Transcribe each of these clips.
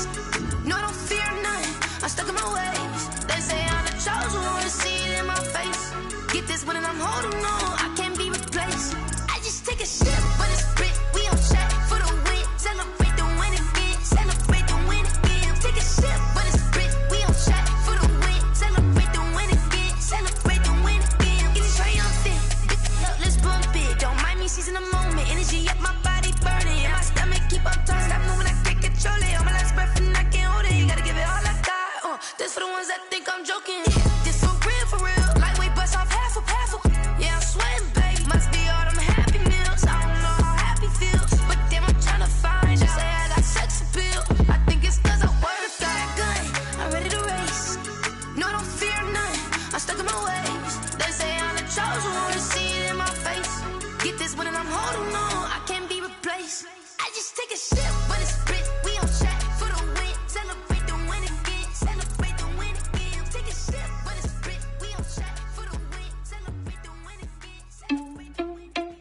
race. No, I don't fear nothing. I'm stuck in my ways. They say I'm the chosen one, see it in my face. Get this one and I'm holding on, I can't be replaced. I just take a sip, but it's spit. We on track for the win. Celebrate the win again. Celebrate the win again. Take a sip, but it's spit. We on track for the win. Celebrate the win again. Celebrate the win again. Get it triumphant. Look, let's bump it. Don't mind me seizing the moment. Energy up my body burning. And my stomach keep up turning. Stop moving, I can't control it. On my last breath and I can't hold it. You gotta give it all I got. This for the ones that think I'm joking. This for real, for real. Lightweight bust off half a half a. Yeah, I'm sweating, baby. Must be all them happy meals. I don't know how happy feels, but damn, I'm tryna find you. Say I got sex appeal. I think it's cause I work that good. I'm ready to race. No, I don't fear nothing. I'm stuck in my ways. They say I'm the chosen one, see it in my face. Get this one and I'm holding on, I can't be replaced. I just take a sip, but it's spit. We on track for the win. Celebrate the win again. Celebrate the win again. Take a sip, but it's spit. We on track for the win. Celebrate the win again. Celebrate the win again.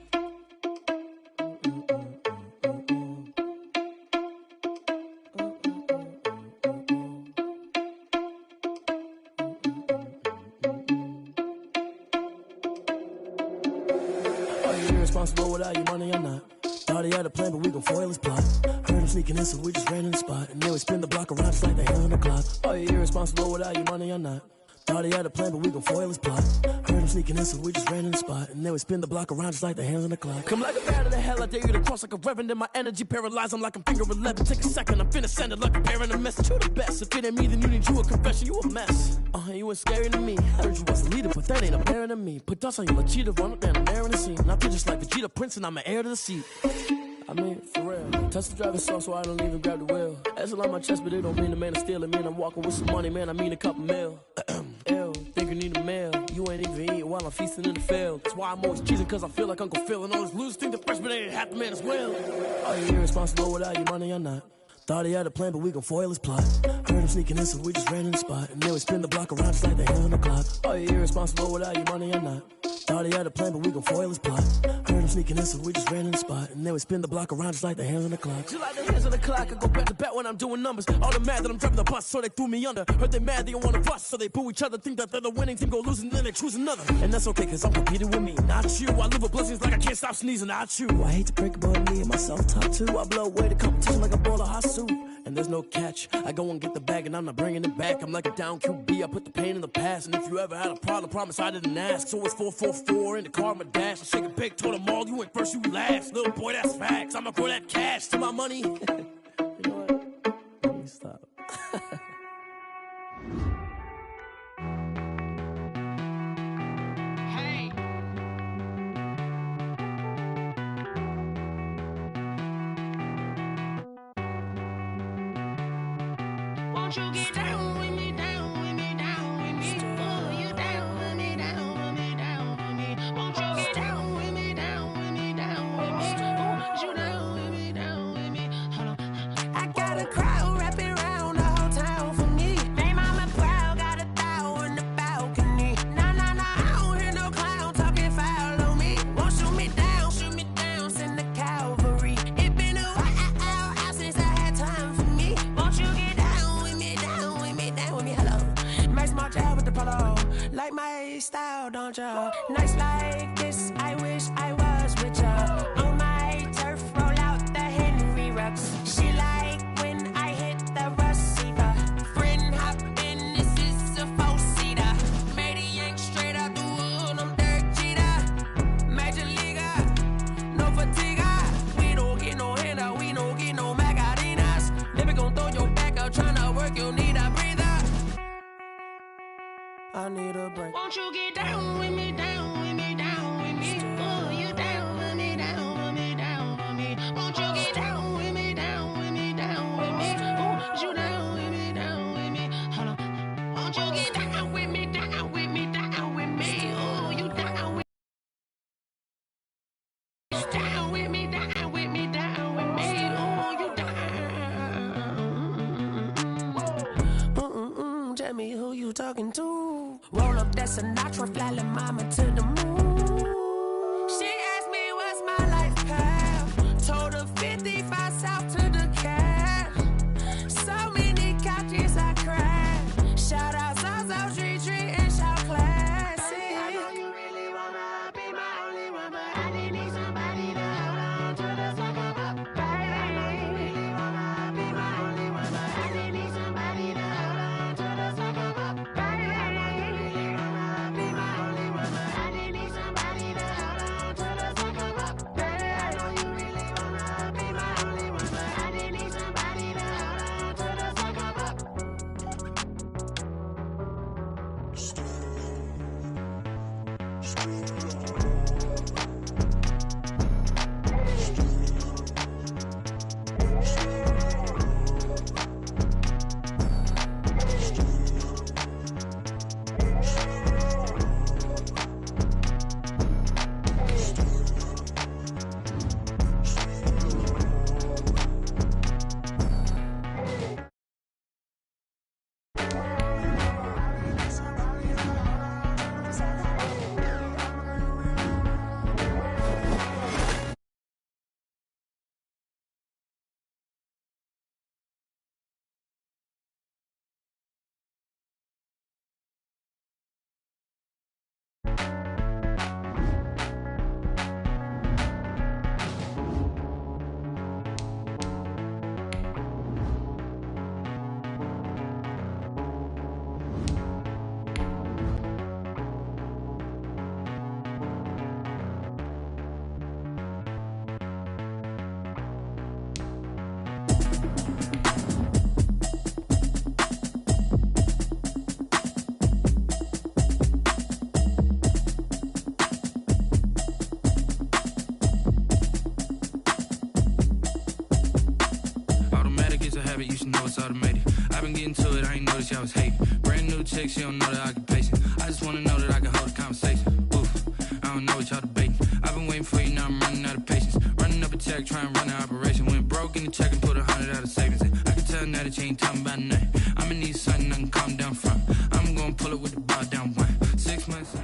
Are you irresponsible without your money or not? Thought he had a plan, but we gon' foil his plot. Heard him sneaking in, so we just ran in the spot. And then we spin the block around just like the hand on the clock. Are you irresponsible without your money or not? Thought he had a plan, but we gon' foil his plot. Heard him sneaking in, so we just ran in the spot. And then we spin the block around just like the hands on the clock. Come like a bat of the hell, I dare you to cross like a reverend. In my energy paralyzed, I'm like I'm finger 11. Take a second, I'm finna send it like a bearing a message. You the best, if it ain't me, then you need you a confession. You a mess, you ain't scary to me. Heard you was a leader, but that ain't apparent to me. Put dust on you, a cheetah, run up down the air in the scene. I feel just like Vegeta Prince, and I'm an heir to the seat. I mean, for real. Touch the driver's soft, so I don't even grab the wheel. That's on my chest, but it don't mean the man is stealing. Man, I'm walking with some money, man, I mean a couple mil. Ew, think you need a meal. You ain't even eating while I'm feasting in the field. That's why I'm always cheesing, cause I feel like Uncle Phil. And all those losers think the freshman ain't half the man as well. Are you irresponsible without your money or not? Thought he had a plan, but we gon' foil his plot. Heard him sneaking in, so we just ran in the spot. And then we spin the block around just like the hands on the clock. Are you irresponsible without your money or not? Thought he had a plan, but we gon' foil his plot. Heard him sneaking in, so we just ran in the spot. And then we spin the block around just like the hands on the clock. Just like the hands on the clock, I go back to back when I'm doing numbers. All the mad that I'm driving the bus, so they threw me under. Heard they mad, they don't wanna bust, so they boo each other. Think that they're the winning team, go losing, then they choose another. And that's okay, cause I'm competing with me, not you. I live with blessings like I can't stop sneezing, not you. I hate to break it, but me and myself top too. I blow away the competition like a bowl of hot soup. And there's no catch. I go and get the bag and I'm not bringing it back. I'm like a down QB, I put the pain in the past. And if you ever had a problem, promise I didn't ask. So it's 444 in the car, my dash. I shake a big, told them all, you ain't first, you last. Little boy, that's facts. I'ma grow that cash to my money. You know what? Let me stop. Won't you get down with me, down with me, down with me? Oh, you down with me, down with me, down with me. Won't you get down with me, down with me, down with me? Oh, you down with me, down with me? Hold on. I got a crowd wrapping around the whole town for me. They mama proud, got a thou in the balcony. Nah, I don't hear no clown talking foul on me. Won't shoot me down, send the cavalry. It been a while since I had time for me. Won't you get down with me, down with me, down with me? Hello. Max my job with the polo. Like my style, don't ya? Nights like this, I wish I was with ya. On my turf, roll out the Henry Rux. She like when I hit the receiver. Friend hop in, this is a four-seater. Made a yank straight out the wood, I'm Derek Jeter. Major leaguer, no fatigue. We don't get no handout, we don't get no Magarinas. Never gon' throw your back out, tryna work, you need a breather. I need a break. Won't you get down with me, down with me, down with me? Oh, you down with me, down with me, down with me? Won't you get down with me, down with me, down with me? Oh, you down with me, down with me? Hold on. Won't you get down with me, down with me, down with me? Oh, you down with me, down with me, down with me, down with me? Oh, you down. Tell me who you talking to. Roll up that Sinatra, fly la mama to the moon. She asked me what's my life path. Told her 55 south to the cat. Saw me she know it's automated. I've been getting to it, I ain't noticed y'all was hating. Brand new chick, she don't know that I can pace it. I just wanna know that I can hold a conversation. Oof, I don't know what y'all debating. I've been waiting for you, now I'm running out of patience. Running up a check, trying to run an operation. Went broke in the check and put 100 out of savings in. I can tell now that you ain't talking about nothing. I'ma need something I can calm down from. I'm gonna pull it with the bar down one. 6 months.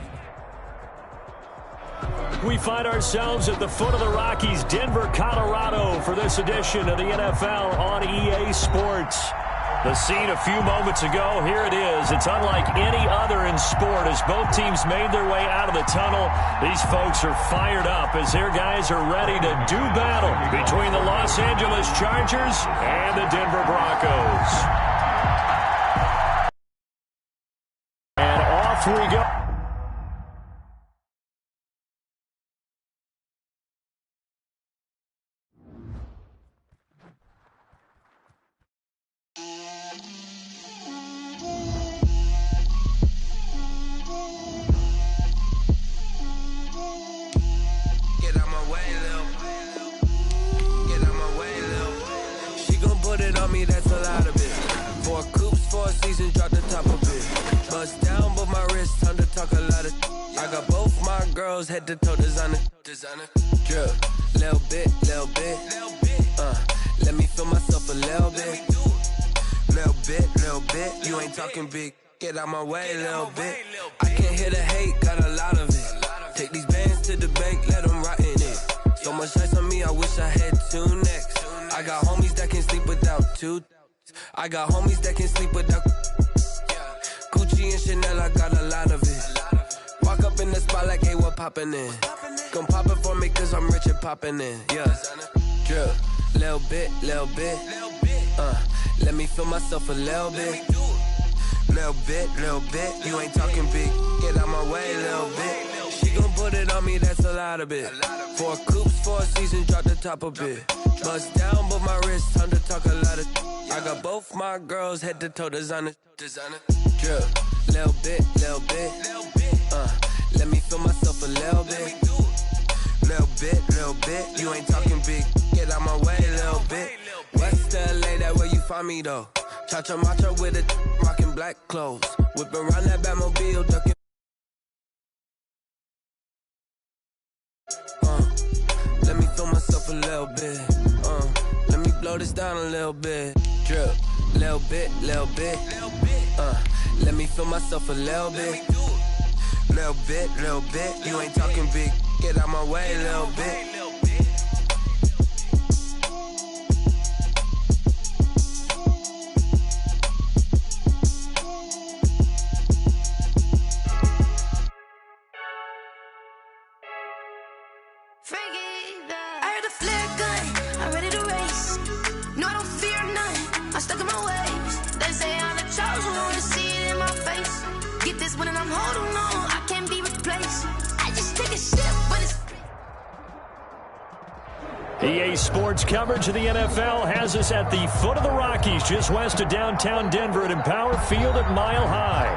We find ourselves at the foot of the Rockies, Denver, Colorado, for this edition of the NFL on EA Sports. The scene a few moments ago, here it is. It's unlike any other in sport as both teams made their way out of the tunnel. These folks are fired up as their guys are ready to do battle between the Los Angeles Chargers and the Denver Broncos. And off we go. Head to toe designer, drip, little bit, let me feel myself a little bit, you ain't talking big, get out my way, little bit, I can't hear the hate, got a lot of it, take these bands to the bank, let them rot in it, so much ice on me, I wish I had two necks, I got homies that can sleep without two, I got homies that can sleep without, Gucci and Chanel, I got a lot of it, walk up in the spot like, hey, what poppin' in? Gon' pop it for me cause I'm rich and poppin' in, yeah. Drip, little bit, let me feel myself a little bit. Little bit, you ain't talking big, get out my way, little bit. She gon' put it on me, that's a lot of it. 4 coops, 4 seasons, drop the top a bit. Bust down, but my wrist, time to talk a lot of. I got both my girls, head to toe designer. Drip, little bit, let me feel myself a little bit. Little bit, you ain't talking big, get out my way, little bit. West LA, that where you find me though. Cha-cha matcha with a rockin' black clothes. Whippin' around that Batmobile, duckin'. Let me feel myself a little bit. Let me blow this down a little bit. Drip, little bit. Let me feel myself a little bit. Little bit, you ain't talking big, get out my way, little bit. I heard a flare gun, I'm ready to race. No, I don't fear none, I'm stuck in my ways. They say I'm the chosen one, to see it in my face. Get this one and I'm holding on, I can't be replaced. I just take a sip, but it's EA Sports coverage of the NFL has us at the foot of the Rockies, just west of downtown Denver at Empower Field at Mile High.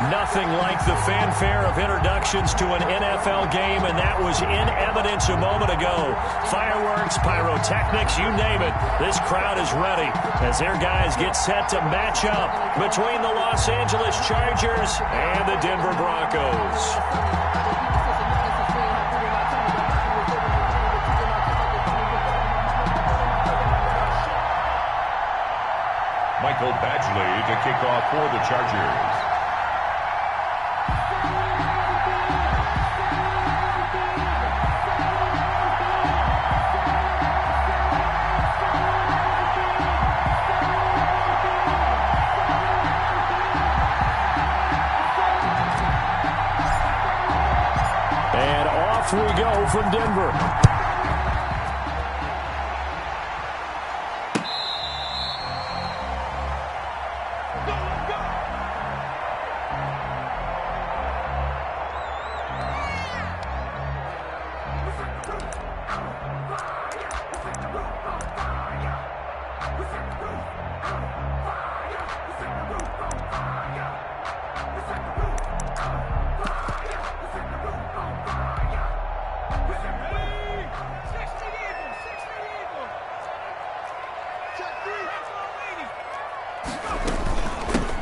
Nothing like the fanfare of introductions to an NFL game, and that was in evidence a moment ago. Fireworks, pyrotechnics, you name it. This crowd is ready as their guys get set to match up between the Los Angeles Chargers and the Denver Broncos. Michael Badgley to kick off for the Chargers. And off we go from Denver.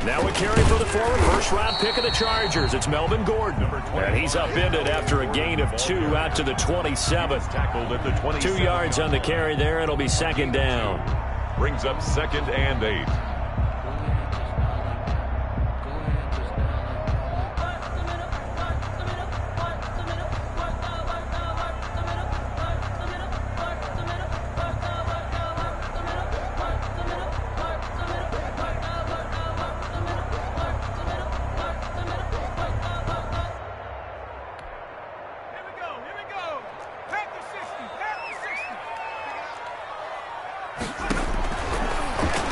Now a carry for the forward, first-round pick of the Chargers. It's Melvin Gordon. And he's upended after a gain of 2 out to the 27. Tackled at the 27. 2 yards on the carry there. It'll be second down. Brings up 2nd and 8.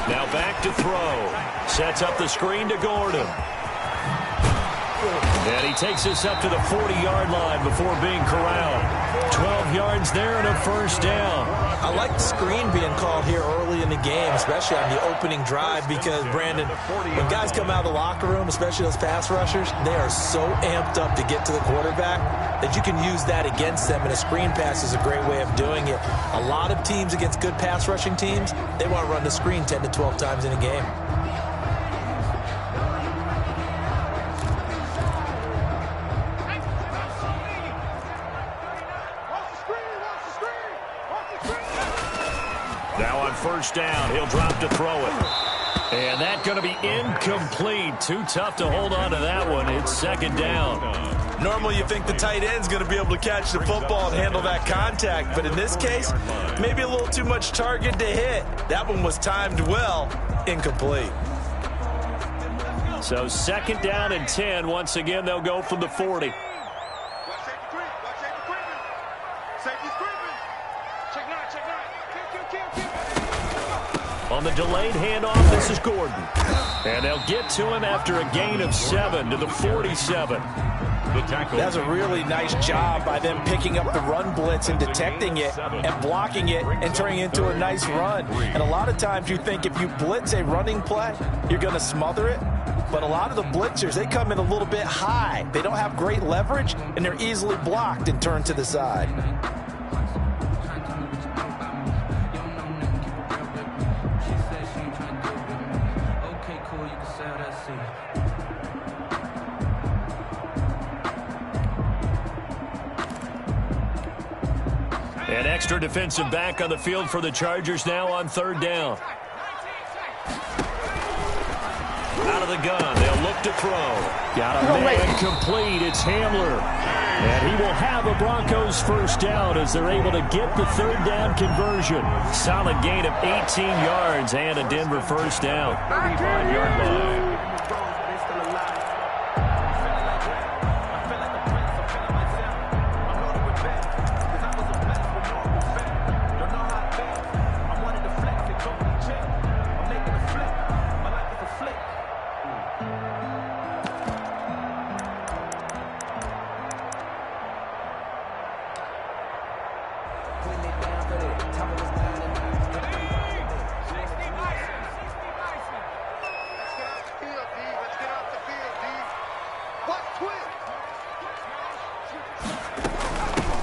Now back to throw. Sets up the screen to Gordon. And he takes us up to the 40-yard line before being corralled. 12 yards there and a first down. I like the screen being called here early in the game, especially on the opening drive, because, Brandon, when guys come out of the locker room, especially those pass rushers, they are so amped up to get to the quarterback that you can use that against them, and a screen pass is a great way of doing it. A lot of teams against good pass rushing teams, they want to run the screen 10 to 12 times in a game. Now on first down, he'll drop to throw it. And that's going to be incomplete. Too tough to hold on to that one. It's second down. Normally you think the tight end's going to be able to catch the football and handle that contact, but in this case, maybe a little too much target to hit. That one was timed well. Incomplete. So second down and 10. Once again, they'll go from the 40. On the delayed handoff, this is Gordon. And they'll get to him after a gain of 7 to the 47. That's a really nice job by them picking up the run blitz and detecting it and blocking it and turning it into a nice run. And a lot of times you think if you blitz a running play, you're going to smother it. But a lot of the blitzers, they come in a little bit high. They don't have great leverage, and they're easily blocked and turned to the side. An extra defensive back on the field for the Chargers now on third down. Out of the gun, they'll look to throw. Got a man complete. It's Hamler. And he will have a Broncos first down as they're able to get the third down conversion. Solid gain of 18 yards and a Denver first down. 35-yard line.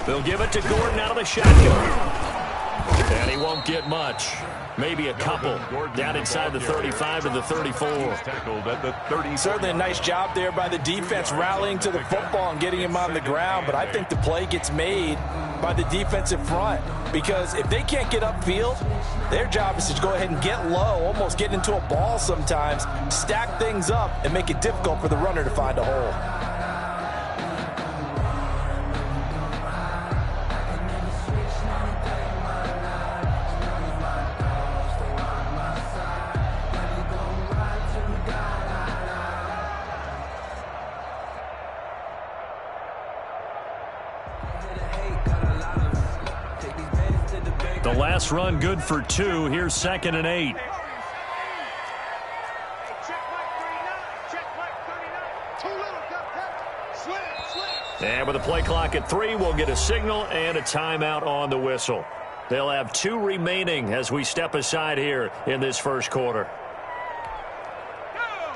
They'll give it to Gordon out of the shotgun. And he won't get much. Maybe a couple. Down inside the 35 to the 34. Certainly a nice job there by the defense rallying to the football and getting him on the ground. But I think the play gets made by the defensive front. Because if they can't get upfield, their job is to go ahead and get low, almost get into a ball sometimes, stack things up, and make it difficult for the runner to find a hole. The last run good for 2. Here's 2nd and 8. And with the play clock at 3, we'll get a signal and a timeout on the whistle. They'll have 2 remaining as we step aside here in this first quarter.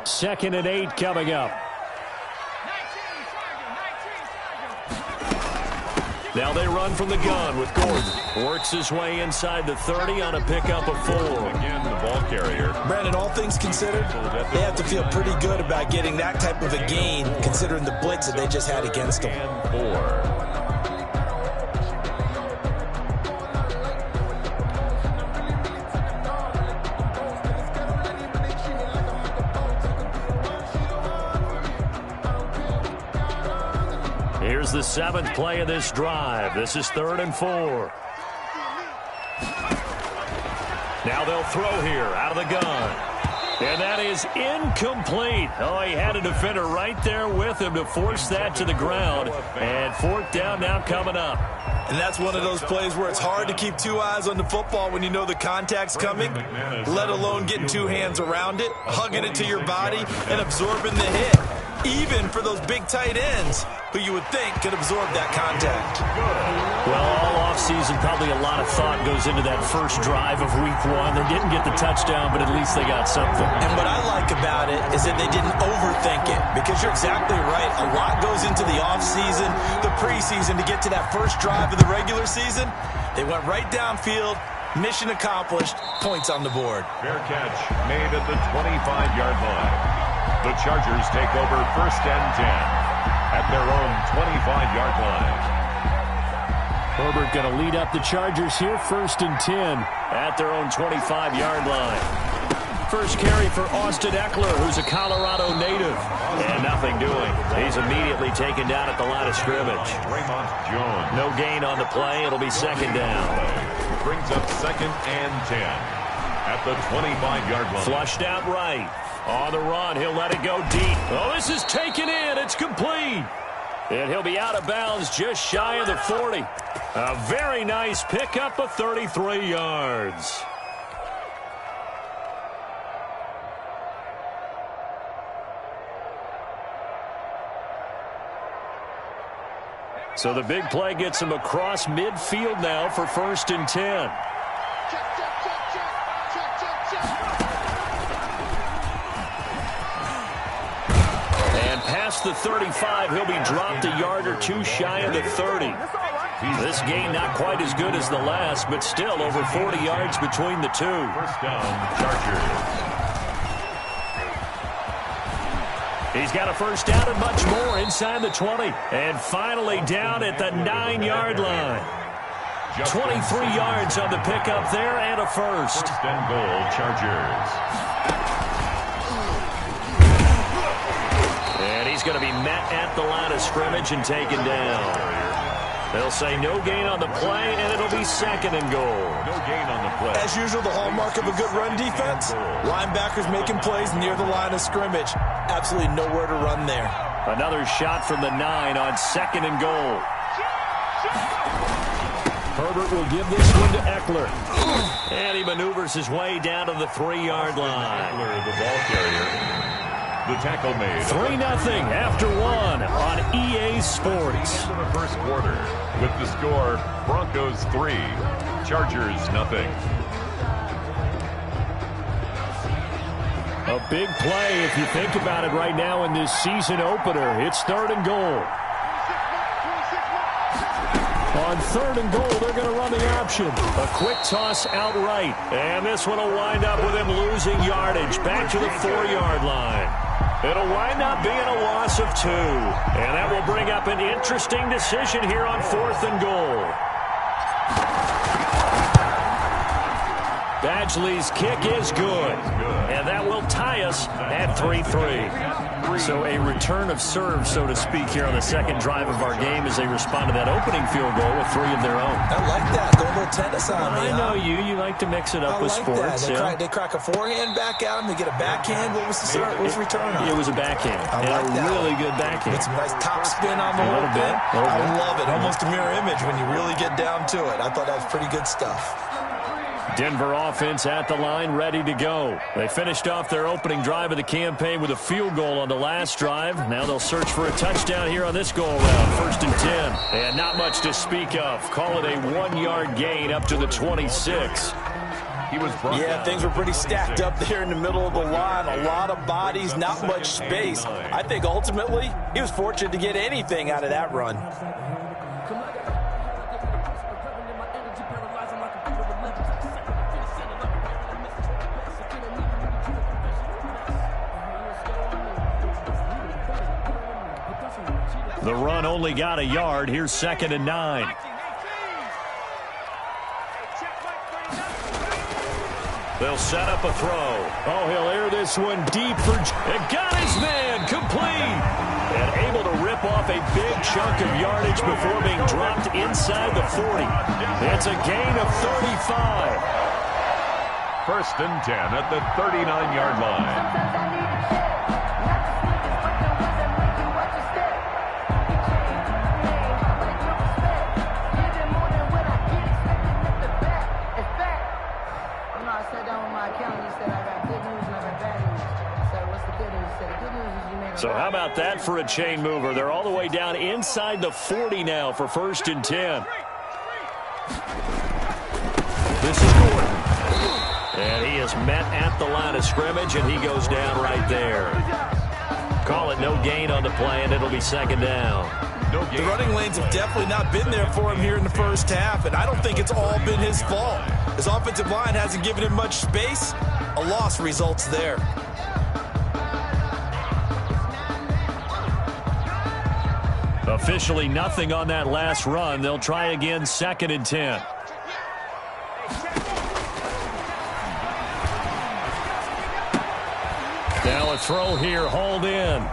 2nd and 8 coming up. Now they run from the gun with Gordon. Works his way inside the 30 on a pickup of 4. Again, the ball carrier. Brandon, all things considered, they have to feel pretty good about getting that type of a gain, considering the blitz that they just had against them. And 4. Here's the 7th play of this drive. This is 3rd and 4. Now they'll throw here out of the gun. And that is incomplete. Oh, he had a defender right there with him to force that to the ground. And 4th down now coming up. And that's one of those plays where it's hard to keep 2 eyes on the football when you know the contact's coming, let alone getting 2 hands around it, hugging it to your body, and absorbing the hit. Even for those big tight ends who you would think could absorb that contact. Well, all offseason, probably a lot of thought goes into that first drive of week 1. They didn't get the touchdown, but at least they got something. And what I like about it is that they didn't overthink it, because you're exactly right. A lot goes into the offseason, the preseason, to get to that first drive of the regular season. They went right downfield, mission accomplished, points on the board. Fair catch made at the 25-yard line. The Chargers take over 1st and 10 at their own 25-yard line. Herbert going to lead up the Chargers here, 1st and 10 at their own 25-yard line. First carry for Austin Eckler, who's a Colorado native. And nothing doing. He's immediately taken down at the line of scrimmage. Raymond Jones. No gain on the play. It'll be 2nd down. Brings up 2nd and 10 at the 25-yard line. Flushed out right. On the run, he'll let it go deep. Oh, this is taken in. It's complete. And he'll be out of bounds just shy of the 40. A very nice pickup of 33 yards. So the big play gets him across midfield now for 1st and 10. Past the 35, he'll be dropped a yard or 2 shy of the 30. This gain not quite as good as the last, but still over 40 yards between the 2. 1st down, Chargers. He's got a 1st down and much more inside the 20. And finally down at the 9-yard line. 23 yards on the pickup there and a 1st. 1st and goal, Chargers. He's going to be met at the line of scrimmage and taken down. They'll say no gain on the play, and it'll be 2nd and goal. No gain on the play. As usual, the hallmark of a good run defense, linebackers making plays near the line of scrimmage. Absolutely nowhere to run there. Another shot from the 9 on 2nd and goal. Herbert will give this one to Eckler. And he maneuvers his way down to the 3-yard line. Eckler, the ball carrier. The tackle made. 3-0 after 1 on EA Sports. Into the 1st quarter with the score Broncos 3, Chargers 0. A big play if you think about it right now in this season opener. It's 3rd and goal. On 3rd and goal, they're going to run the option. A quick toss outright. And this one will wind up with him losing yardage back to the 4-yard line. It'll wind up being a loss of 2. And that will bring up an interesting decision here on 4th and goal. Badgley's kick is good. And that will tie us at 3-3. So a return of serve, so to speak, here on the 2nd drive of our game as they respond to that opening field goal with 3 of their own. I like that. Go a little tennis on me. I know you. You like to mix it up with sports. They crack a forehand back at him. They get a backhand. What was the return on? It was a backhand. I like that. Really good backhand. Get some nice top spin on the whole thing. I love it. Almost a mirror image when you really get down to it. I thought that was pretty good stuff. Denver offense at the line, ready to go. They finished off their opening drive of the campaign with a field goal on the last drive. Now they'll search for a touchdown here on this go-around. 1st and 10. And not much to speak of. Call it a 1-yard gain up to the 26. Yeah, things were pretty stacked up there in the middle of the line. A lot of bodies, not much space. I think ultimately he was fortunate to get anything out of that run. The run only got a yard. Here's 2nd and 9. They'll set up a throw. Oh, he'll air this one deep for... It got his man complete. And able to rip off a big chunk of yardage before being dropped inside the 40. It's a gain of 35. 1st and 10 at the 39-yard line. So how about that for a chain mover? They're all the way down inside the 40 now for 1st and 10. This is Gordon. And he is met at the line of scrimmage, and he goes down right there. Call it no gain on the play, and it'll be 2nd down. The running lanes have definitely not been there for him here in the first half, and I don't think it's all been his fault. His offensive line hasn't given him much space. A loss results there. Officially nothing on that last run. They'll try again, 2nd and 10. Now a throw here, hauled in.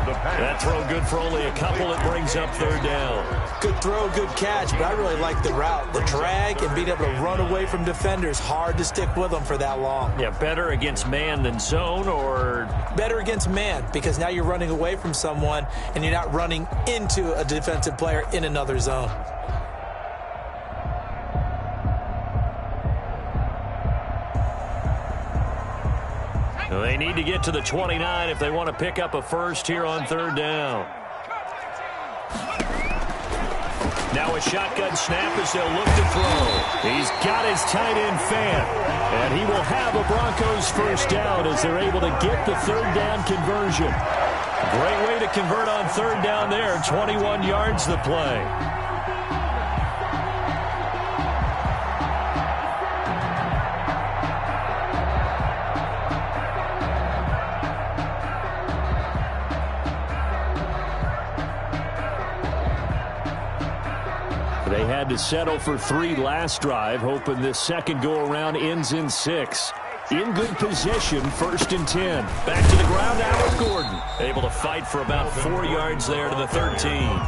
That throw good for only a couple. It brings up 3rd down. Good throw, good catch, but I really like the route. The drag and being able to run away from defenders. Hard to stick with them for that long. Yeah, better against man than zone, or? Better against man, because now you're running away from someone and you're not running into a defensive player in another zone. They need to get to the 29 if they want to pick up a first here on 3rd down. Now a shotgun snap as they'll look to throw. He's got his tight end Fant, and he will have a Broncos first down as they're able to get the 3rd down conversion. Great way to convert on 3rd down there. 21 yards the play. They had to settle for 3 last drive, hoping this second go-around ends in 6. In good position, 1st and 10. Back to the ground now with Gordon. Able to fight for about 4 yards there to the 13.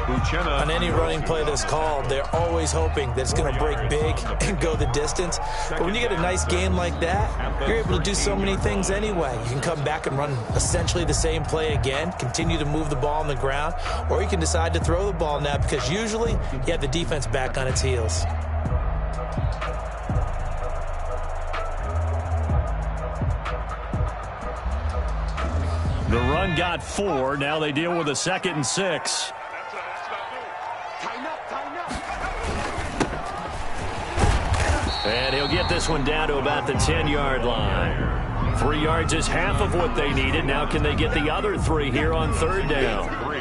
On any running play that's called, they're always hoping that it's going to break big and go the distance. But when you get a nice game like that, you're able to do so many things anyway. You can come back and run essentially the same play again, continue to move the ball on the ground, or you can decide to throw the ball now because usually you have the defense back on its heels. The run got 4. Now they deal with a 2nd and 6. And he'll get this one down to about the 10-yard line. 3 yards is half of what they needed. Now can they get the other 3 here on 3rd down? 3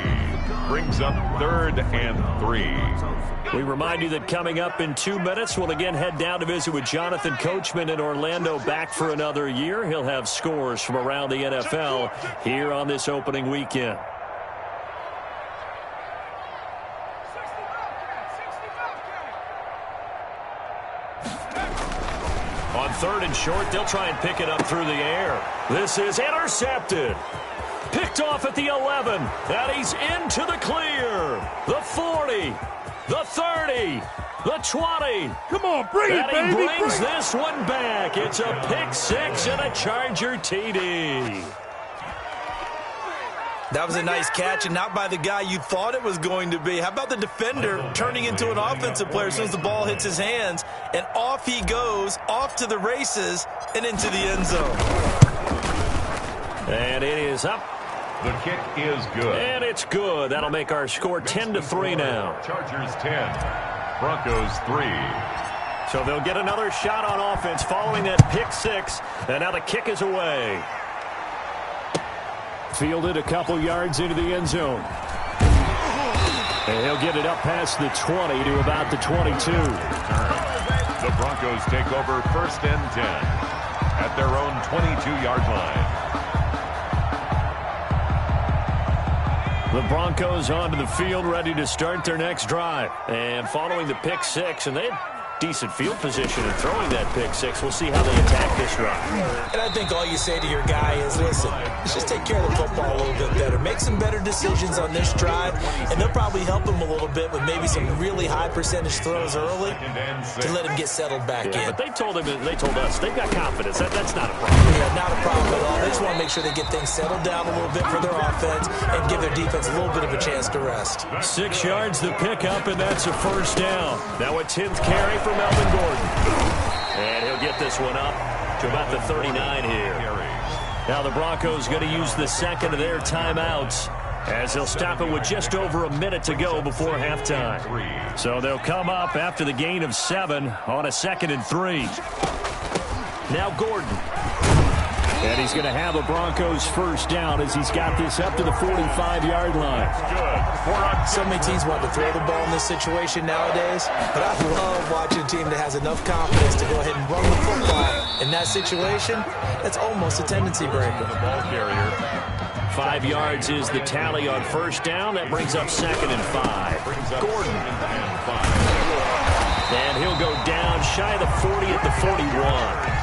brings up 3rd and 3. We remind you that coming up in 2 minutes, we'll again head down to visit with Jonathan Coachman in Orlando, back for another year. He'll have scores from around the NFL here on this opening weekend. On 3rd and short, they'll try and pick it up through the air. This is intercepted. Picked off at the 11. And he's into the clear. The 40. The 30. The 20. Come on, bring it, baby. And he brings this one back. It's a pick 6 and a Charger TD. That was a nice catch, and not by the guy you thought it was going to be. How about the defender turning into an offensive player as soon as the ball hits his hands, and off he goes, off to the races, and into the end zone. And it is up. The kick is good. And it's good. That'll make our score 10-3 now. Chargers 10, Broncos 3. So they'll get another shot on offense following that pick 6, and now the kick is away. Fielded a couple yards into the end zone. And he'll get it up past the 20 to about the 22. The Broncos take over 1st and 10 at their own 22-yard line. The Broncos onto the field, ready to start their next drive. And following the pick six, and they had decent field position in throwing that pick six. We'll see how they attack this drive. And I think all you say to your guy is, listen, let's just take care of the football a little bit better. Make some better decisions on this drive, and they'll probably help him a little bit with maybe some really high percentage throws early to let him get settled back in. But they told us they've got confidence. That's not a problem. Yeah, not a problem at all. They just want to make sure they get things settled down a little bit for their offense and give their defense a little bit of a chance to rest. 6 yards the pickup, and that's a first down. Now a 10th carry for Melvin Gordon. And he'll get this one up to about the 39 here. Now the Broncos going to use the second of their timeouts as they'll stop it with just over a minute to go before halftime. So they'll come up after the gain of 7 on a 2nd and 3. Now Gordon. And he's going to have a Broncos first down as he's got this up to the 45-yard line. So many teams want to throw the ball in this situation nowadays, but I love watching a team that has enough confidence to go ahead and run the football. In that situation, that's almost a tendency breaker. 5 yards is the tally on first down. That brings up 2nd and 5. Gordon. And he'll go down shy of the 40 at the 41.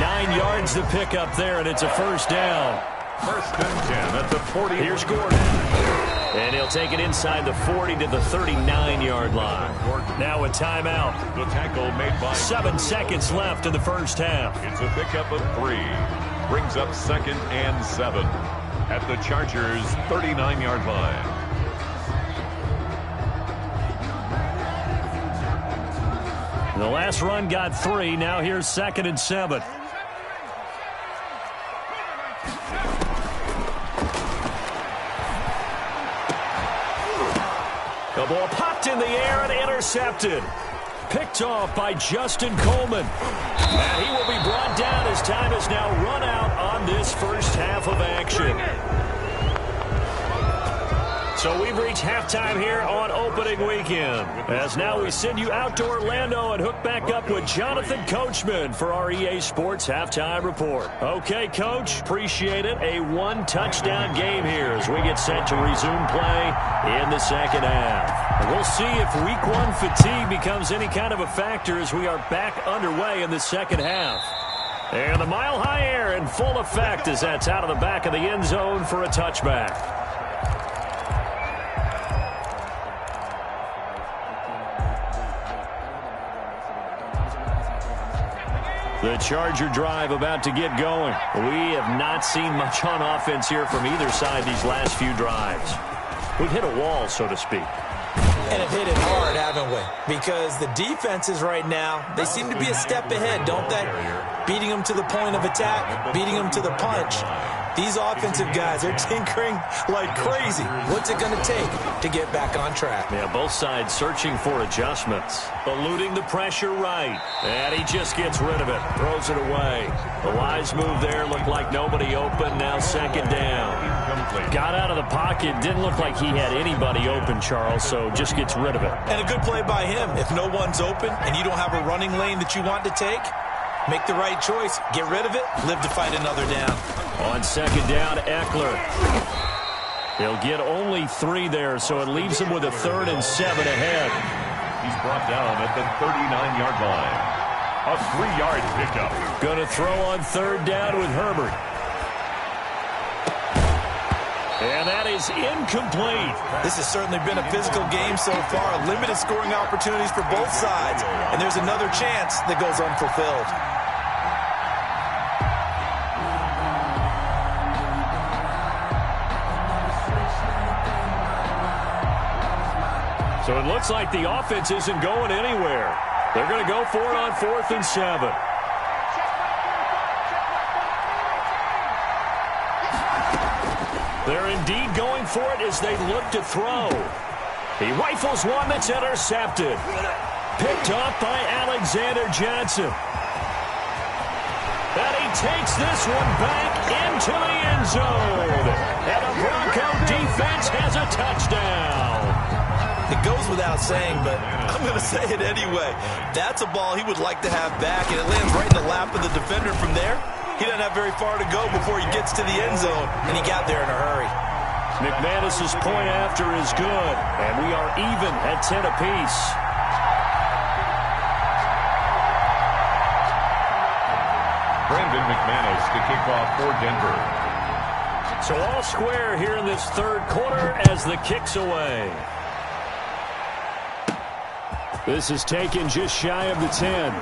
9 yards to pick up there, and it's a first down. 1st and 10 at the 40. Here's Gordon. And he'll take it inside the 40 to the 39-yard line. Now a timeout. The tackle made by 7 seconds left in the first half. It's a pickup of 3. Brings up 2nd and 7 at the Chargers' 39-yard line. The last run got 3. Now here's 2nd and 7. The ball popped in the air and intercepted. Picked off by Justin Coleman. And he will be brought down as time has now run out on this first half of action. So we've reached halftime here on opening weekend. As now we send you out to Orlando and hook back up with Jonathan Coachman for our EA Sports Halftime Report. Okay, Coach, appreciate it. A 1-touchdown game here as we get set to resume play in the second half. And we'll see if Week 1 fatigue becomes any kind of a factor as we are back underway in the second half. And the mile-high air in full effect as that's out of the back of the end zone for a touchback. The Charger drive about to get going. We have not seen much on offense here from either side these last few drives. We've hit a wall, so to speak. And have hit it hard, haven't we? Because the defenses right now, they seem to be a step ahead, don't they? Beating them to the point of attack, beating them to the punch. These offensive guys, they're tinkering like crazy. What's it going to take to get back on track? Yeah, both sides searching for adjustments. Eluding the pressure right. And he just gets rid of it. Throws it away. The wise move there looked like nobody open. Now 2nd down. Got out of the pocket. Didn't look like he had anybody open, Charles, so just gets rid of it. And a good play by him. If no one's open and you don't have a running lane that you want to take, make the right choice. Get rid of it. Live to fight another down. On 2nd down, Eckler. He'll get only 3 there, so it leaves him with a 3rd and 7 ahead. He's brought down at the 39-yard line. A 3-yard pickup. Going to throw on 3rd down with Herbert. And that is incomplete. This has certainly been a physical game so far. Limited scoring opportunities for both sides. And there's another chance that goes unfulfilled. So it looks like the offense isn't going anywhere. They're going to go for it on 4th and 7. They're indeed going for it as they look to throw. He rifles one that's intercepted. Picked off by Alexander Johnson. And he takes this one back into the end zone. And the Bronco defense has a touchdown. It goes without saying, but I'm going to say it anyway. That's a ball he would like to have back, and it lands right in the lap of the defender from there. He doesn't have very far to go before he gets to the end zone, and he got there in a hurry. McManus's point after is good, and we are even at 10 apiece. Brandon McManus to kick off for Denver. So all square here in this third quarter as the kick's away. This is taken just shy of the 10.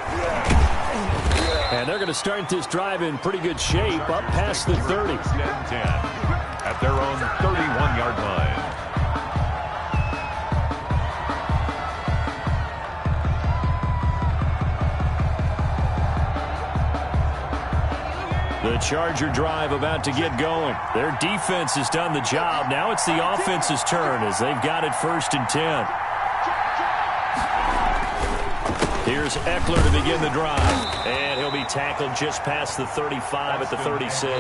And they're going to start this drive in pretty good shape, up past the 30. 10-10 at their own 31-yard line. The Charger drive about to get going. Their defense has done the job. Now it's the offense's turn as they've got it 1st and 10. Here's Eckler to begin the drive. And he'll be tackled just past the 35 at the 36. The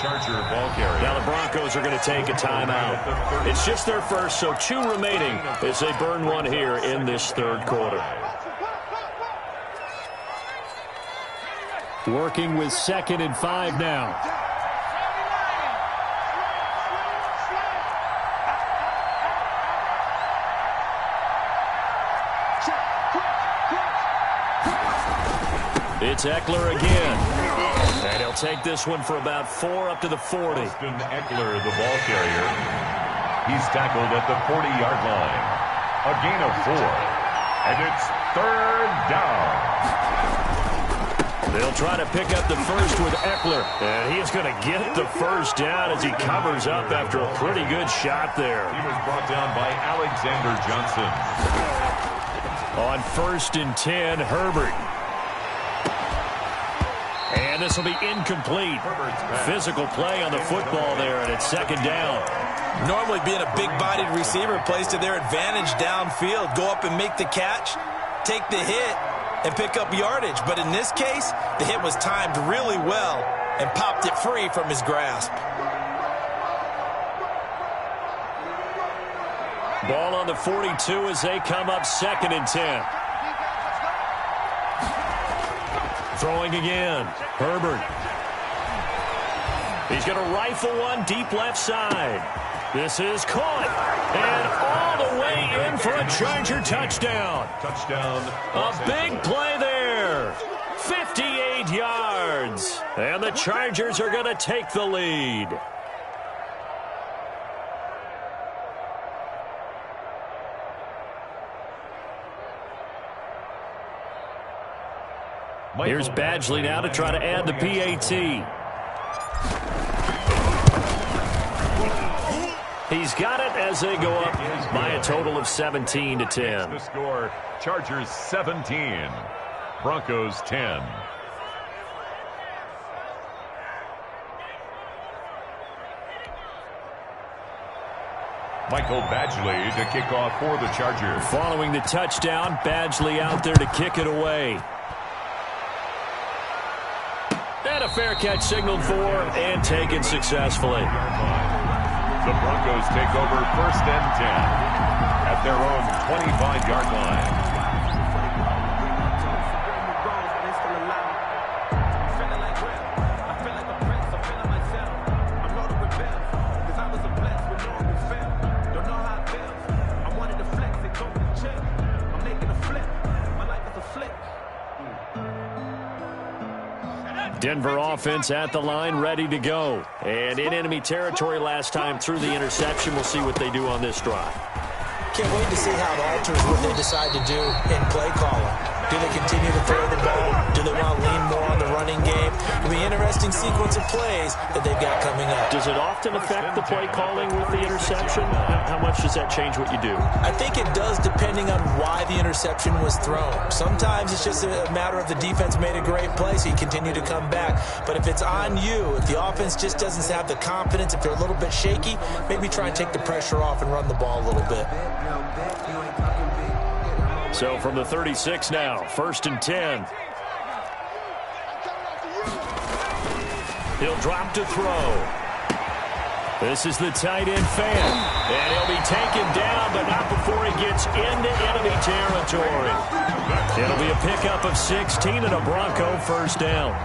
Charger ball carrier. Now the Broncos are going to take a timeout. It's just their first, so 2 remaining as they burn one here in this third quarter. Working with 2nd and 5 now. It's Eckler again. And he'll take this one for about 4 up to the 40. Austin Eckler, the ball carrier. He's tackled at the 40-yard line. A gain of 4. And it's 3rd down. They'll try to pick up the first with Eckler. And he's going to get the first down as he covers up after a pretty good shot there. He was brought down by Alexander Johnson. On 1st and 10, Herbert. And this will be incomplete. Physical play on the football there, and it's 2nd down. Normally being a big-bodied receiver plays to their advantage downfield. Go up and make the catch, take the hit, and pick up yardage. But in this case, the hit was timed really well and popped it free from his grasp. Ball on the 42 as they come up 2nd and 10. Throwing again. Herbert. He's going to rifle one deep left side. This is caught. And all the way in for a Charger touchdown. Touchdown. A big play there. 58 yards. And the Chargers are going to take the lead. Here's Badgley now to try to add the PAT. He's got it as they go up by a total of 17-10. The score, Chargers 17, Broncos 10. Michael Badgley to kick off for the Chargers. Following the touchdown, Badgley out there to kick it away. And a fair catch signaled for and taken successfully. The Broncos take over 1st and 10 at their own 25-yard line. Denver offense at the line, ready to go. And in enemy territory last time through the interception. We'll see what they do on this drive. Can't wait to see how it alters what they decide to do in play calling. Do they continue to throw the ball? Do they want to lean more on the running game? It'll be an interesting sequence of plays that they've got coming up. Does it often affect the play calling with the interception? How much does that change what you do? I think it does depending on why the interception was thrown. Sometimes it's just a matter of the defense made a great play, so you continue to come back. But if it's on you, if the offense just doesn't have the confidence, if they're a little bit shaky, maybe try and take the pressure off and run the ball a little bit. So from the 36 now, 1st and 10. He'll drop to throw. This is the tight end fan. And he'll be taken down, but not before he gets into enemy territory. It'll be a pickup of 16 and a Bronco 1st down.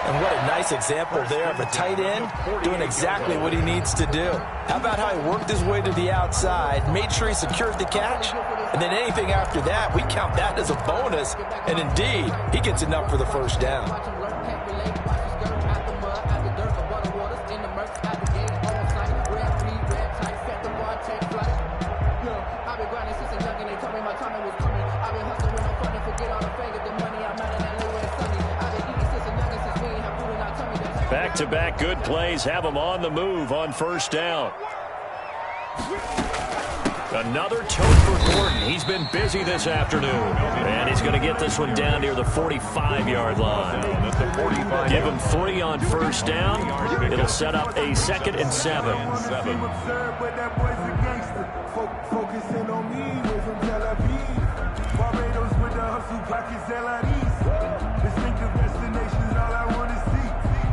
And what a nice example there of a tight end doing exactly what he needs to do. How about how he worked his way to the outside, made sure he secured the catch, and then anything after that, we count that as a bonus. And indeed, he gets enough for the first down. Back-to-back good plays have him on the move on first down. Another tote for Gordon. He's been busy this afternoon. And he's going to get this one down near the 45-yard line. Give him 3 on first down. It'll set up a 2nd and 7. Focusing on me, way from Tel Aviv. Barbados with the hustle, pockets LIDs. Distinctive destinations, all I want to see.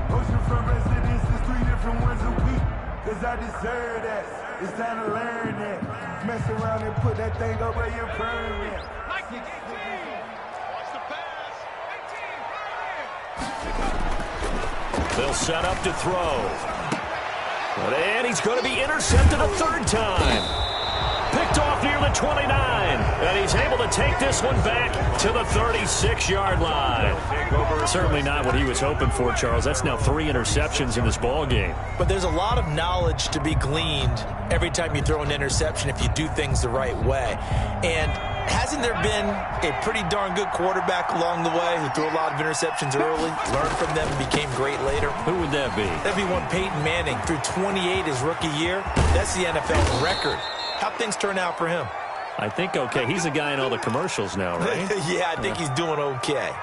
Oceanfront residences, 3 different ones a week. Cause I deserve that. It's time to learn that. Mess around and put that thing up where you're permanent. Watch the pass. They'll set up to throw. And he's going to be intercepted a 3rd time. Picked off near the 29. And he's able to take this one back to the 36-yard line. Certainly not what he was hoping for, Charles. That's now 3 interceptions in this ball game. But there's a lot of knowledge to be gleaned every time you throw an interception if you do things the right way. And hasn't there been a pretty darn good quarterback along the way who threw a lot of interceptions early, learned from them, and became great later? Who would that be? That'd be one Peyton Manning. Threw 28 his rookie year. That's the NFL record. How'd things turn out for him? I think okay. He's a guy in all the commercials now, right? Yeah, I think he's doing okay.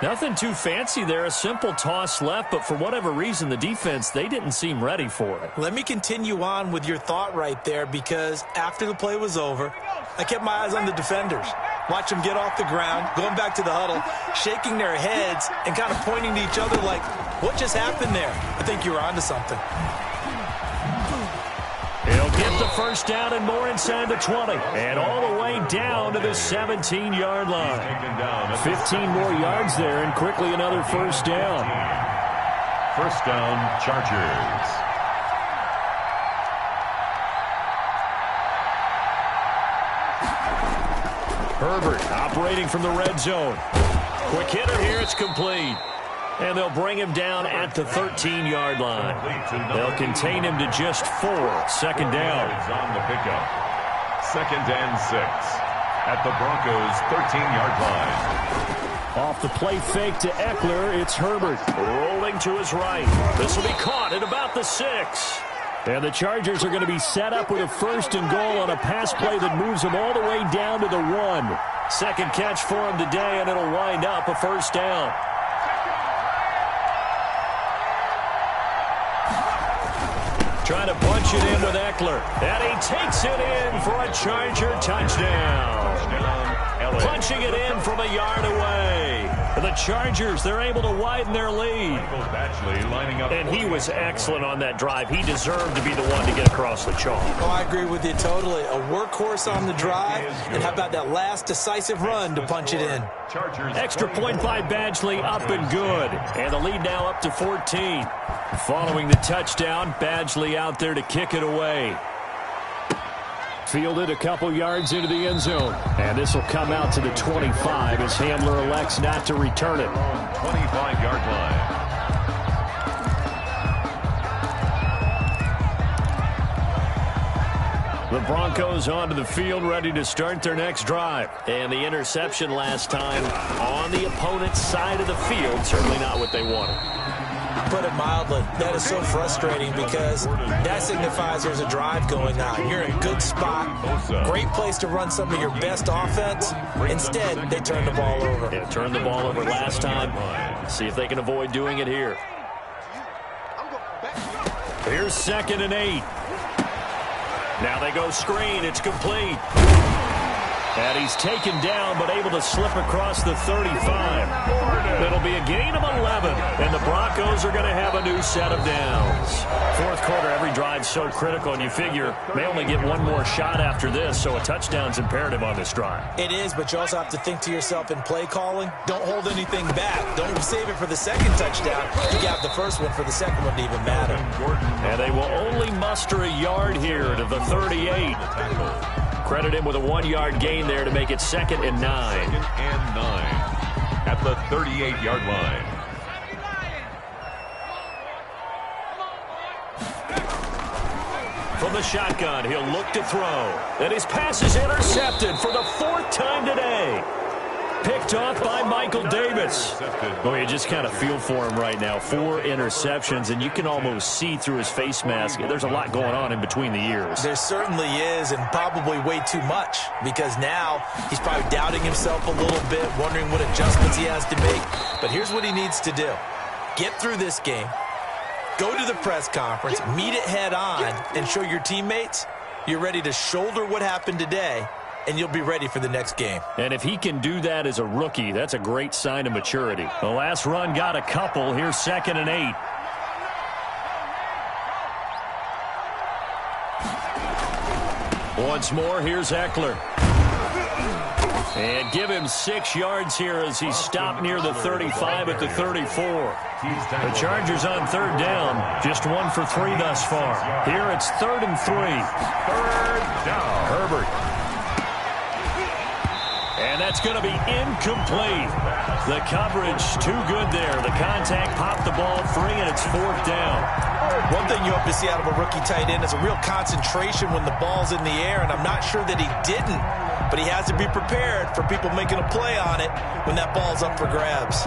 Nothing too fancy there. A simple toss left, but for whatever reason, the defense, they didn't seem ready for it. Let me continue on with your thought right there, because after the play was over, I kept my eyes on the defenders. Watch them get off the ground, going back to the huddle, shaking their heads and kind of pointing to each other like, what just happened there? I think you were onto something. He'll get the first down and more inside the 20. And all the way down to the 17-yard line. 15 more yards there and quickly another first down. First down, Chargers. Herbert operating from the red zone. Quick hitter here. It's complete. And they'll bring him down at the 13-yard line. They'll contain him to just 4. Second down. On the pickup. 2nd and 6 at the Broncos' 13-yard line. Off the play fake to Eckler, it's Herbert rolling to his right. This will be caught at about the 6. And the Chargers are going to be set up with a 1st and goal on a pass play that moves them all the way down to the 1. Second catch for him today, and it'll wind up a first down. Trying to punch it in with Eckler. And he takes it in for a Charger touchdown. Punching it in from a yard away. And the Chargers, they're able to widen their lead. And he was excellent on that drive. He deserved to be the one to get across the chalk. Oh, I agree with you totally. A workhorse on the drive. And how about that last decisive run to punch it in? Extra point by Badgley, up and good. And the lead now up to 14. Following the touchdown, Badgley out there to kick it away. Fielded a couple yards into the end zone. And this will come out to the 25 as Hamler elects not to return it. 25-yard line. The Broncos onto the field, ready to start their next drive. And the interception last time on the opponent's side of the field, certainly not what they wanted. Put it mildly, that is so frustrating because that signifies there's a drive going on. You're in a good spot, great place to run some of your best offense. Instead, they turn the ball over. Yeah, turned the ball over last time. See if they can avoid doing it here. Here's 2nd and 8. Now they go screen. It's complete. And he's taken down, but able to slip across the 35. It'll be a gain of 11, and the Broncos are going to have a new set of downs. Fourth quarter, every drive's so critical, and you figure they only get one more shot after this, so a touchdown's imperative on this drive. It is, but you also have to think to yourself in play calling, don't hold anything back. Don't save it for the second touchdown. You got the first one for the second one to even matter. And they will only muster a yard here to the 38. Credit him with a 1-yard gain there to make it 2nd and 9. 2nd and 9 at the 38-yard line. From the shotgun, he'll look to throw. And his pass is intercepted for the 4th time today. Picked off by Michael Davis. Oh, you just kind of feel for him right now. 4 interceptions, and you can almost see through his face mask. There's a lot going on in between the ears. There certainly is, and probably way too much, because now he's probably doubting himself a little bit, wondering what adjustments he has to make. But here's what he needs to do. Get through this game, go to the press conference, meet it head on, and show your teammates you're ready to shoulder what happened today, and you'll be ready for the next game. And if he can do that as a rookie, that's a great sign of maturity. The last run got a couple. Here's 2nd and 8. Once more, here's Eckler. And give him 6 yards here as he's stopped near the 35 at the 34. The Chargers on 3rd down. Just 1 for 3 thus far. Here it's 3rd and 3. 3rd down. Herbert. And that's going to be incomplete. The coverage too good there. The contact popped the ball free, and it's 4th down. One thing you hope to see out of a rookie tight end is a real concentration when the ball's in the air, and I'm not sure that he didn't, but he has to be prepared for people making a play on it when that ball's up for grabs.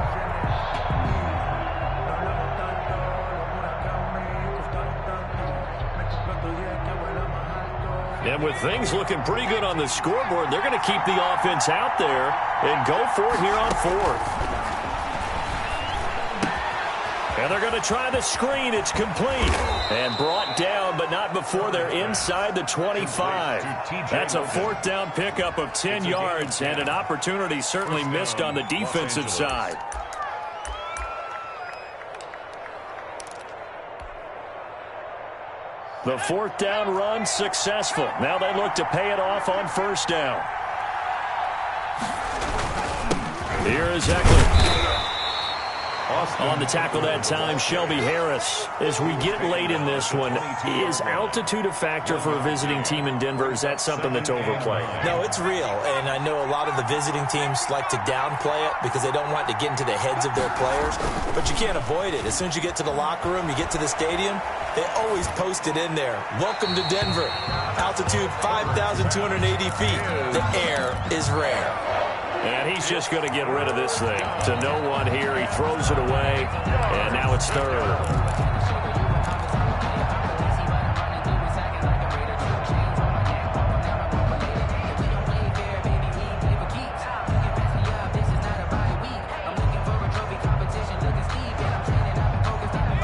And with things looking pretty good on the scoreboard, they're going to keep the offense out there and go for it here on 4th. And they're going to try the screen. It's complete. And brought down, but not before they're inside the 25. That's a 4th down pickup of 10 yards, and an opportunity certainly missed on the defensive side. The 4th down run successful. Now they look to pay it off on 1st down. Here is Eckler. On the tackle that time, Shelby Harris. As we get late in this one, is altitude a factor for a visiting team in Denver? Is that something that's overplayed? No, it's real, and I know a lot of the visiting teams like to downplay it because they don't want to get into the heads of their players, but you can't avoid it. As soon as you get to the locker room, you get to the stadium, they always post it in there. Welcome to Denver. Altitude 5,280 feet. The air is rare. And he's just going to get rid of this thing. To no one here. He throws it away, and now it's 3rd.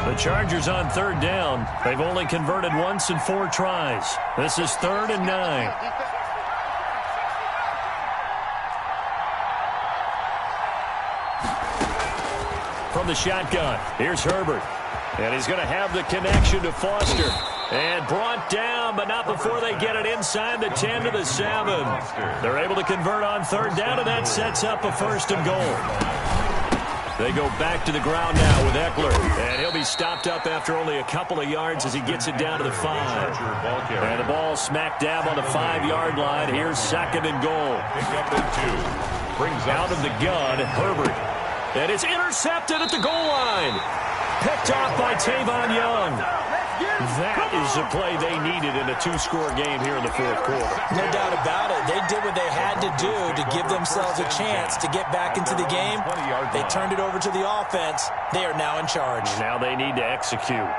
The Chargers on 3rd down. They've only converted once in 4 tries. This is 3rd and 9. From the shotgun, here's Herbert. And he's going to have the connection to Foster. And brought down, but not before they get it inside the 10 to the 7. They're able to convert on 3rd down, and that sets up a 1st and goal. They go back to the ground now with Eckler. And he'll be stopped up after only a couple of yards as he gets it down to the 5. And the ball smack dab on the 5-yard line. Here's 2nd and goal. Pick up at 2. Brings out of the gun, Herbert. And it's intercepted at the goal line. Picked off by Tavon Young. That is the play they needed in a 2-score game here in the 4th quarter. No doubt about it. They did what they had to do to give themselves a chance to get back into the game. They turned it over to the offense. They are now in charge. Now they need to execute.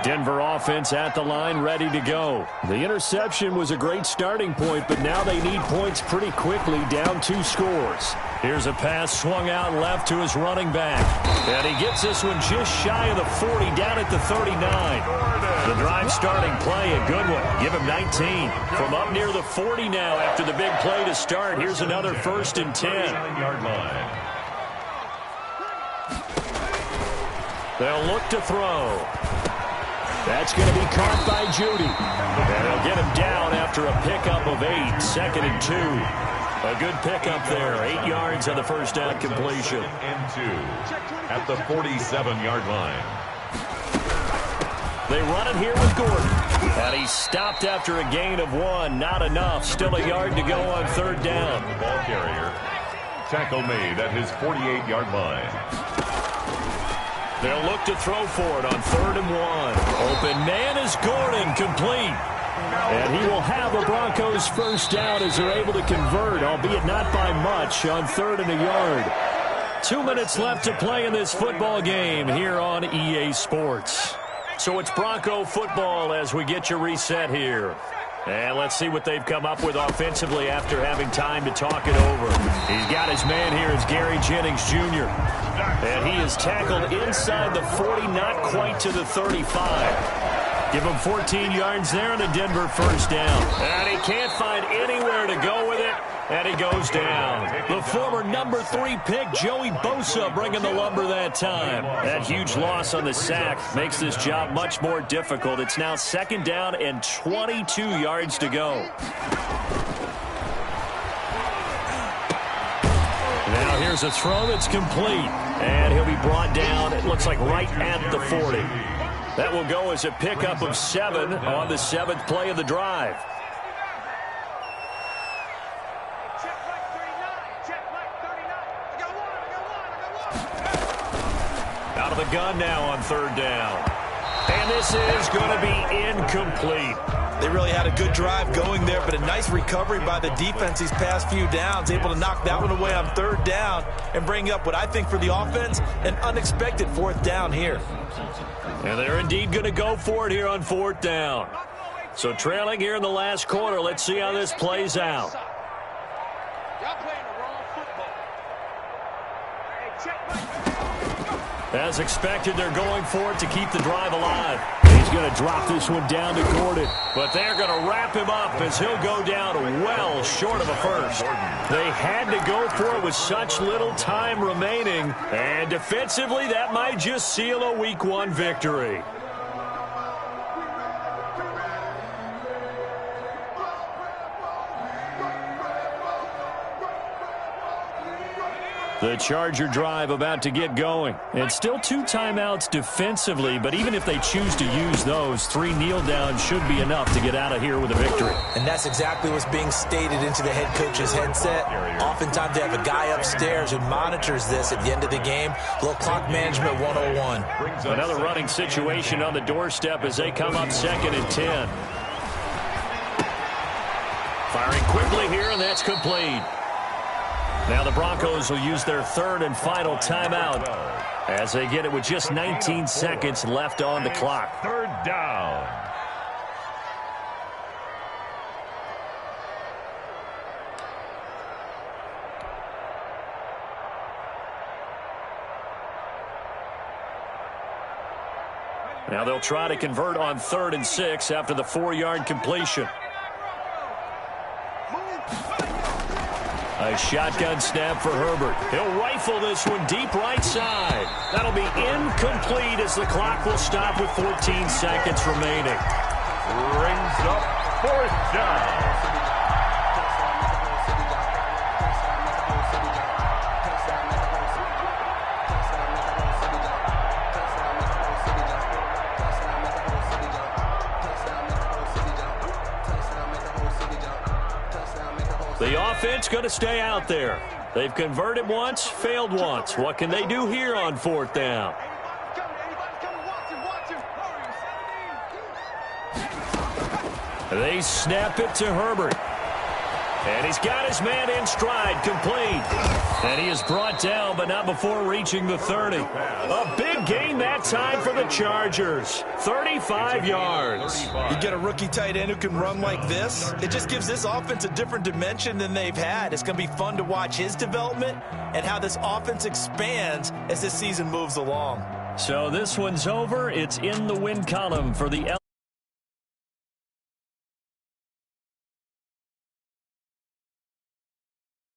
Denver offense at the line, ready to go. The interception was a great starting point, but now they need points pretty quickly, down 2 scores. Here's a pass swung out left to his running back. And he gets this one just shy of the 40, down at the 39. The drive starting play, a good one. Give him 19. From up near the 40 now after the big play to start. Here's another 1st and 10. They'll look to throw. That's going to be caught by Judy. And they'll get him down after a pickup of 8, 2nd and 2. A good pickup there, 8 yards on the first down completion. And 2 at the 47-yard line. They run it here with Gordon. And he stopped after a gain of 1. Not enough. Still a yard to go on 3rd down. The ball carrier. Tackle made at his 48-yard line. They'll look to throw for it on 3rd and 1. Open man is Gordon, complete. And he will have the Broncos first down as they're able to convert, albeit not by much, on 3rd and a yard. 2 minutes left to play in this football game here on EA Sports. So it's Bronco football as we get you reset here. And let's see what they've come up with offensively after having time to talk it over. He's got his man here. It's Gary Jennings Jr. And he is tackled inside the 40, not quite to the 35. Give him 14 yards there and a Denver first down. And he can't find anywhere to go with it. And he goes down. The former number 3 pick, Joey Bosa, bringing the lumber that time. That huge loss on the sack makes this job much more difficult. It's now 2nd down and 22 yards to go. Now here's a throw that's complete. And he'll be brought down, it looks like right at the 40. That will go as a pickup of 7 on the 7th play of the drive. Out of the gun now on 3rd down. And this is going to be incomplete. They really had a good drive going there, but a nice recovery by the defense these past few downs, able to knock that one away on 3rd down and bring up what I think for the offense, an unexpected 4th down here. And they're indeed going to go for it here on 4th down. So trailing here in the last quarter, let's see how this plays out. Y'all playing the wrong football. Hey, check. As expected, they're going for it to keep the drive alive. He's going to drop this one down to Gordon. But they're going to wrap him up as he'll go down well short of a first. They had to go for it with such little time remaining. And defensively, that might just seal a Week 1 victory. The Charger drive about to get going. And still 2 timeouts defensively, but even if they choose to use those, 3 kneel downs should be enough to get out of here with a victory. And that's exactly what's being stated into the head coach's headset. Oftentimes they have a guy upstairs who monitors this at the end of the game. A little clock management 101. Another running situation on the doorstep as they come up 2nd and 10. Firing quickly here, and that's complete. Now the Broncos will use their 3rd and final timeout as they get it with just 19 seconds left on the clock. 3rd down. Now they'll try to convert on 3rd and 6 after the 4-yard completion. A shotgun snap for Herbert. He'll rifle this one deep right side. That'll be incomplete as the clock will stop with 14 seconds remaining. Brings up 4th down. The offense going to stay out there. They've converted once, failed once. What can they do here on 4th down? They snap it to Herbert. And he's got his man in stride, complete. And he is brought down, but not before reaching the 30. A big gain that time for the Chargers. 35 yards. You get a rookie tight end who can run like this, it just gives this offense a different dimension than they've had. It's going to be fun to watch his development and how this offense expands as this season moves along. So this one's over. It's in the win column for the